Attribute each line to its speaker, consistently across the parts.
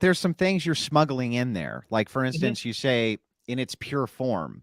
Speaker 1: there's some things you're smuggling in there. Like, for instance, you say in its pure form.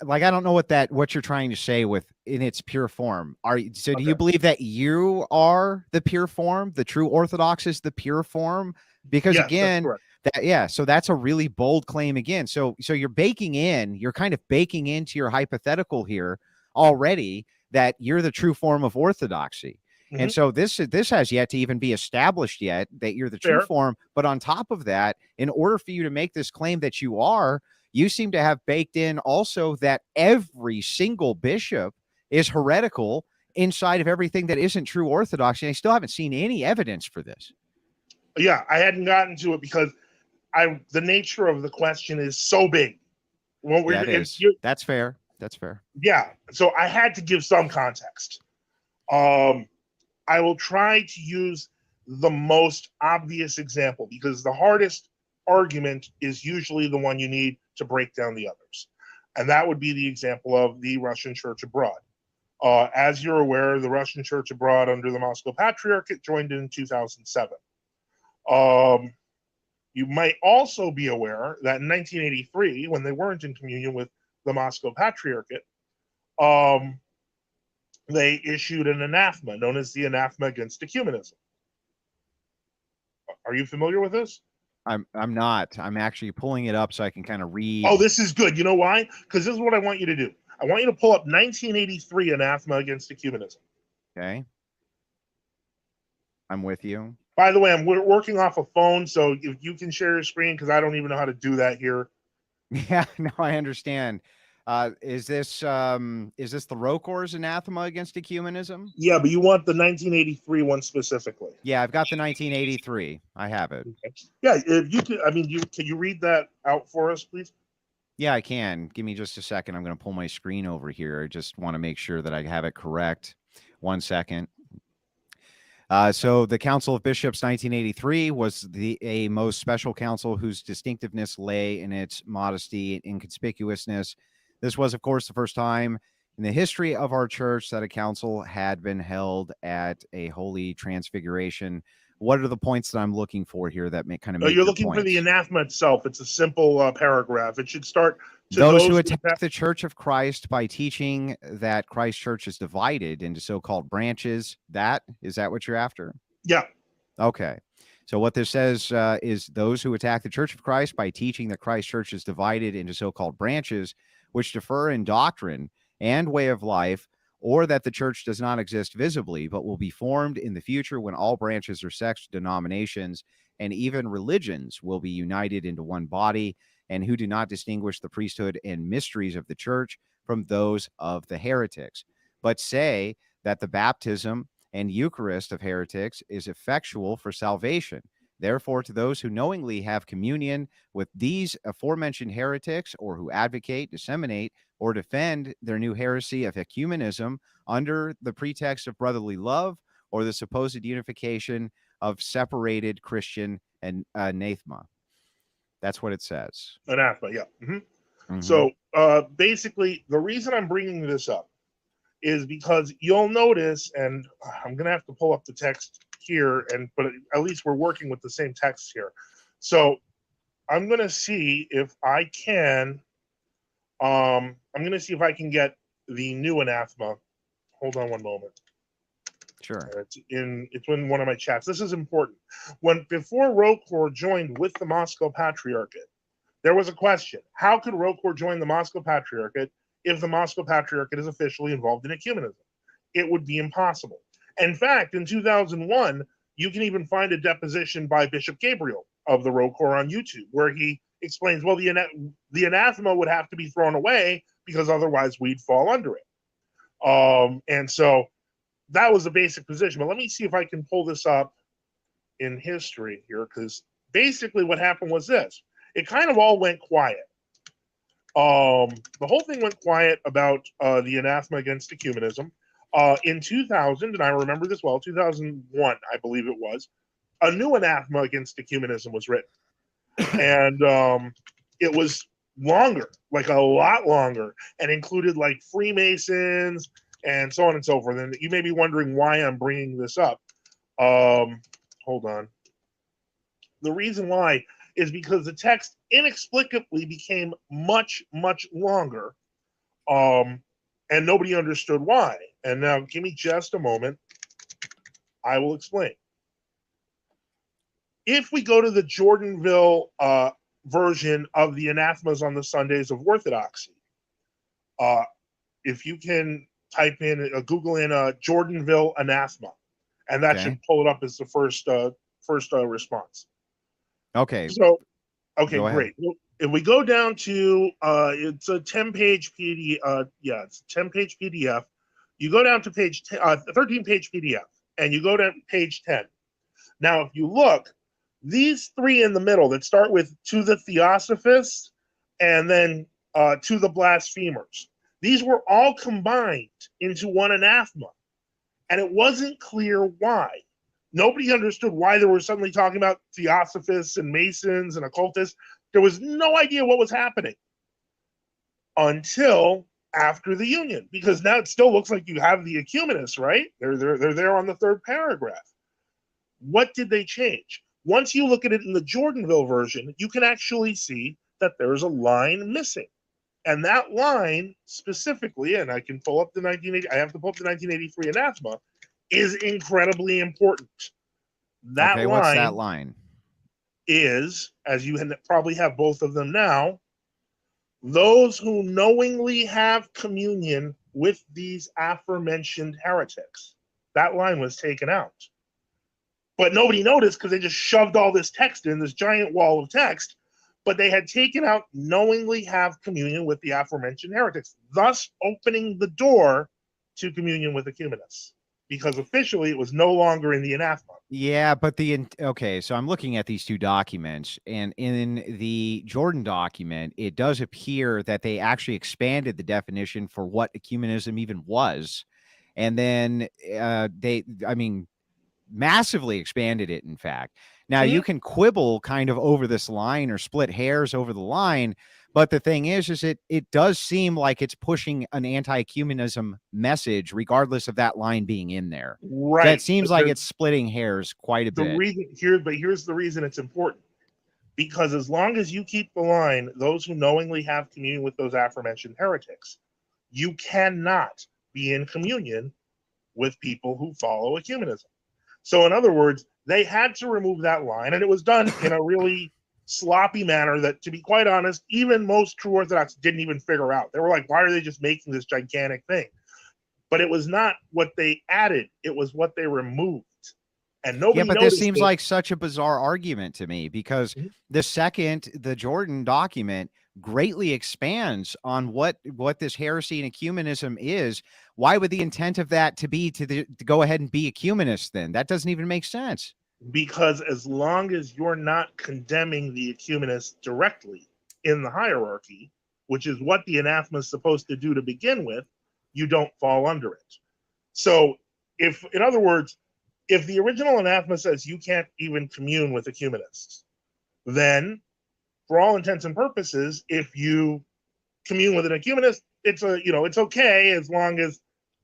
Speaker 1: Like, I don't know what you're trying to say with in its pure form. Do you believe that you are the pure form? The true Orthodox is the pure form? Because
Speaker 2: Yes,
Speaker 1: again,
Speaker 2: that's correct.
Speaker 1: so that's a really bold claim again. So you're kind of baking into your hypothetical here already that you're the true form of Orthodoxy. And so this has yet to even be established yet that you're the true form. But on top of that, in order for you to make this claim that you are, you seem to have baked in also that every single bishop is heretical inside of everything that isn't true Orthodoxy. And I still haven't seen any evidence for this.
Speaker 2: Yeah, I hadn't gotten to it because the nature of the question is so big.
Speaker 1: That's fair. That's fair.
Speaker 2: Yeah, so I had to give some context. I will try to use the most obvious example because the hardest argument is usually the one you need to break down the others. And that would be the example of the Russian Church abroad. As you're aware, the Russian Church abroad under the Moscow Patriarchate joined in 2007. You might also be aware that in 1983, when they weren't in communion with the Moscow Patriarchate, they issued an anathema known as the Anathema against ecumenism. Are you familiar with this?
Speaker 1: I'm not. I'm actually pulling it up so I can kind of read.
Speaker 2: Oh, this is good. You know why? Because this is what I want you to do. I want you to pull up 1983 Anathema against ecumenism.
Speaker 1: Okay. I'm with you.
Speaker 2: By the way, we're working off a phone, so if you can share your screen, because I don't even know how to do that here.
Speaker 1: Yeah, no, I understand. Is this the ROCOR's anathema against ecumenism?
Speaker 2: Yeah, but you want the 1983 one specifically.
Speaker 1: Yeah, I've got the 1983. I have it.
Speaker 2: Okay. Yeah, if you can, can you read that out for us, please?
Speaker 1: Yeah, I can. Give me just a second. I'm going to pull my screen over here. I just want to make sure that I have it correct. 1 second. So the Council of Bishops 1983 was a most special council whose distinctiveness lay in its modesty and inconspicuousness. This was, of course, the first time in the history of our church that a council had been held at a holy transfiguration. What are the points that I'm looking for here that make
Speaker 2: You're looking for the anathema itself. It's a simple paragraph. It should start to
Speaker 1: those who attack the Church of Christ by teaching that Christ's church is divided into so-called branches. Is that what you're after?
Speaker 2: Yeah.
Speaker 1: Okay. So what this says is those who attack the Church of Christ by teaching that Christ's church is divided into so-called branches, which differ in doctrine and way of life, or that the church does not exist visibly, but will be formed in the future when all branches or sects, denominations, and even religions will be united into one body, and who do not distinguish the priesthood and mysteries of the church from those of the heretics, but say that the baptism and Eucharist of heretics is effectual for salvation. Therefore, to those who knowingly have communion with these aforementioned heretics, or who advocate, disseminate, or defend their new heresy of ecumenism under the pretext of brotherly love or the supposed unification of separated Christian and anathema. That's what it says.
Speaker 2: Anathema, yeah. So basically, the reason I'm bringing this up is because you'll notice, and I'm going to have to pull up the text here, but at least we're working with the same text here. So I'm going to see if I can, get the new anathema. Hold on one moment.
Speaker 1: Sure.
Speaker 2: It's in one of my chats. This is important. Before ROCOR joined with the Moscow Patriarchate, there was a question: how could ROCOR join the Moscow Patriarchate if the Moscow Patriarchate is officially involved in ecumenism? It would be impossible. In fact, in 2001, you can even find a deposition by Bishop Gabriel of the ROCOR on YouTube, where he explains, well, the anathema would have to be thrown away because otherwise we'd fall under it. And so that was the basic position. But let me see if I can pull this up in history here, because basically what happened was this. It kind of all went quiet. The whole thing went quiet about the anathema against ecumenism. In 2000, and I remember this well, 2001, I believe it was, a new anathema against ecumenism was written. And it was longer, like a lot longer, and included like Freemasons and so on and so forth. And you may be wondering why I'm bringing this up. Hold on. The reason why is because the text inexplicably became much, much longer, and nobody understood why. And now, give me just a moment. I will explain. If we go to the Jordanville version of the Anathemas on the Sundays of Orthodoxy, if you can type in, Google in Jordanville Anathema, and that should pull it up as the first response.
Speaker 1: Okay.
Speaker 2: So, okay, great. If we go down to, it's a 10-page PDF. It's a 10-page PDF. You go down to page 13-page PDF, and you go to page 10. Now, if you look, these three in the middle that start with "to the theosophists" and then "to the blasphemers," these were all combined into one anathema, and it wasn't clear why. Nobody understood why they were suddenly talking about theosophists and Masons and occultists. There was no idea what was happening until after the union, because now it still looks like you have the ecumenists, right? They're there on the third paragraph. What did they change? Once you look at it in the Jordanville version, you can actually see that there's a line missing. And that line specifically, and I can pull up the 1980, I have to pull up the 1983 anathema, is incredibly important. That line,
Speaker 1: what's that line?
Speaker 2: Is, as you probably have both of them now, those who knowingly have communion with these aforementioned heretics. That line was taken out. But nobody noticed because they just shoved all this text in, this giant wall of text, but they had taken out knowingly have communion with the aforementioned heretics, thus opening the door to communion with ecumenists, because officially it was no longer in the anathema.
Speaker 1: Yeah, but so I'm looking at these two documents, and in the Jordan document, it does appear that they actually expanded the definition for what ecumenism even was. And then massively expanded it, in fact. Now, you can quibble kind of over this line or split hairs over the line, but the thing is it does seem like it's pushing an anti-ecumenism message, regardless of that line being in there.
Speaker 2: Right.
Speaker 1: That seems like it's splitting hairs quite a bit.
Speaker 2: Here's the reason it's important. Because as long as you keep the line, those who knowingly have communion with those aforementioned heretics, you cannot be in communion with people who follow ecumenism. So in other words, they had to remove that line, and it was done in a really sloppy manner that, to be quite honest, even most true Orthodox didn't even figure out. They were like, why are they just making this gigantic thing? But it was not what they added, it was what they removed. And nobody
Speaker 1: but this seems like such a bizarre argument to me, because the Jordan document greatly expands on what this heresy and ecumenism is. Why would the intent of that to go ahead and be ecumenist then? That doesn't even make sense.
Speaker 2: Because as long as you're not condemning the ecumenists directly in the hierarchy, which is what the anathema is supposed to do to begin with, you don't fall under it. So in other words, if the original anathema says you can't even commune with ecumenists, then for all intents and purposes, if you commune with an ecumenist, it's okay as long as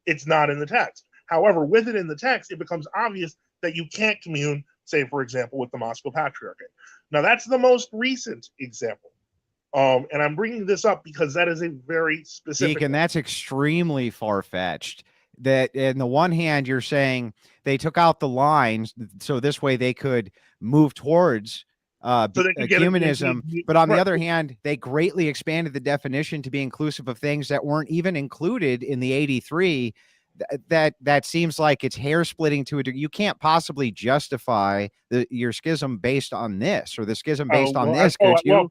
Speaker 2: it's not in the text. However, with it in the text, it becomes obvious that you can't commune, say, for example, with the Moscow Patriarchate. Now, that's the most recent example. And I'm bringing this up because that is a very specific
Speaker 1: Deacon, that's extremely far-fetched. That, on the one hand, you're saying they took out the lines so this way they could move towards ecumenism, but on the other hand, they greatly expanded the definition to be inclusive of things that weren't even included in the 83. That seems like it's hair splitting to a degree. You can't possibly justify your schism based on this, or the schism based on this. Could you?
Speaker 2: Well,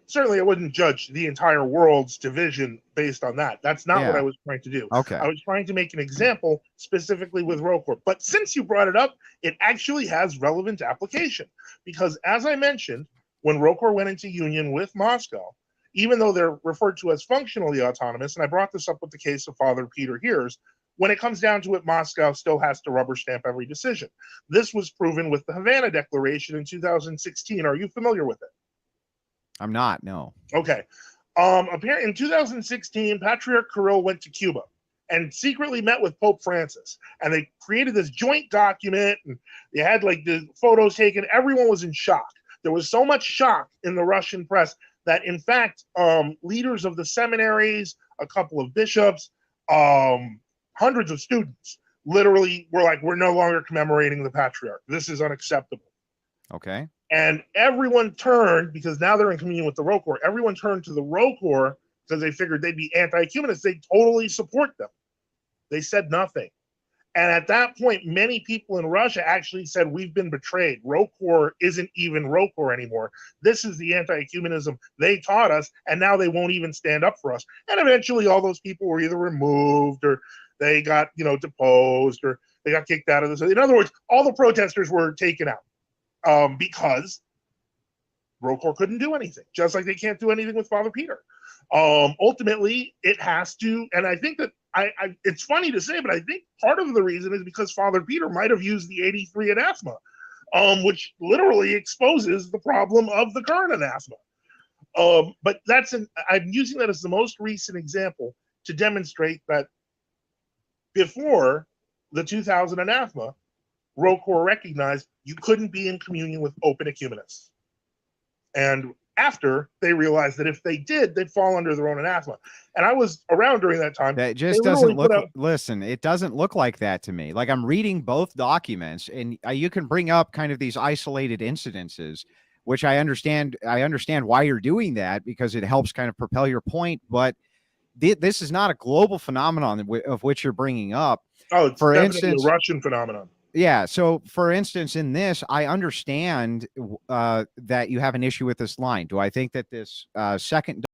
Speaker 2: certainly I wouldn't judge the entire world's division based on that. That's not what I was trying to do.
Speaker 1: Okay.
Speaker 2: I was trying to make an example specifically with ROCOR. But since you brought it up, it actually has relevant application. Because as I mentioned, when ROCOR went into union with Moscow, even though they're referred to as functionally autonomous, and I brought this up with the case of Father Peter Heers, when it comes down to it, Moscow still has to rubber stamp every decision. This was proven with the Havana Declaration in 2016. Are you familiar with it?
Speaker 1: I'm not, no.
Speaker 2: Okay. Apparently in 2016, Patriarch Kirill went to Cuba, and secretly met with Pope Francis. And they created this joint document, and they had like the photos taken. Everyone was in shock. There was so much shock in the Russian press that, in fact, leaders of the seminaries, a couple of bishops, hundreds of students literally were like, we're no longer commemorating the patriarch. This is unacceptable.
Speaker 1: Okay.
Speaker 2: And everyone turned, because now they're in communion with the ROCOR, everyone turned to the ROCOR because they figured they'd be anti-ecumenists. They totally support them. They said nothing. And at that point, many people in Russia actually said, we've been betrayed. ROCOR isn't even ROCOR anymore. This is the anti-ecumenism they taught us, and now they won't even stand up for us. And eventually all those people were either removed or they got, deposed, or they got kicked out of this. In other words, all the protesters were taken out because ROCOR couldn't do anything, just like they can't do anything with Father Peter. Ultimately, it has to, and I think that it's funny to say, but I think part of the reason is because Father Peter might have used the 83 anathema, which literally exposes the problem of the current anathema. But I'm using that as the most recent example to demonstrate that before the 2000 anathema, ROCOR recognized you couldn't be in communion with open ecumenists. And after, they realized that if they did, they'd fall under their own anathema. And I was around during that time.
Speaker 1: That just doesn't look, listen, it doesn't look like that to me. Like, I'm reading both documents, and you can bring up kind of these isolated incidences, which I understand why you're doing that, because it helps kind of propel your point. But this is not a global phenomenon of which you're bringing up.
Speaker 2: Oh, it's
Speaker 1: for
Speaker 2: definitely
Speaker 1: instance,
Speaker 2: a Russian phenomenon.
Speaker 1: Yeah. So, for instance, in this, I understand that you have an issue with this line. Do I think that this second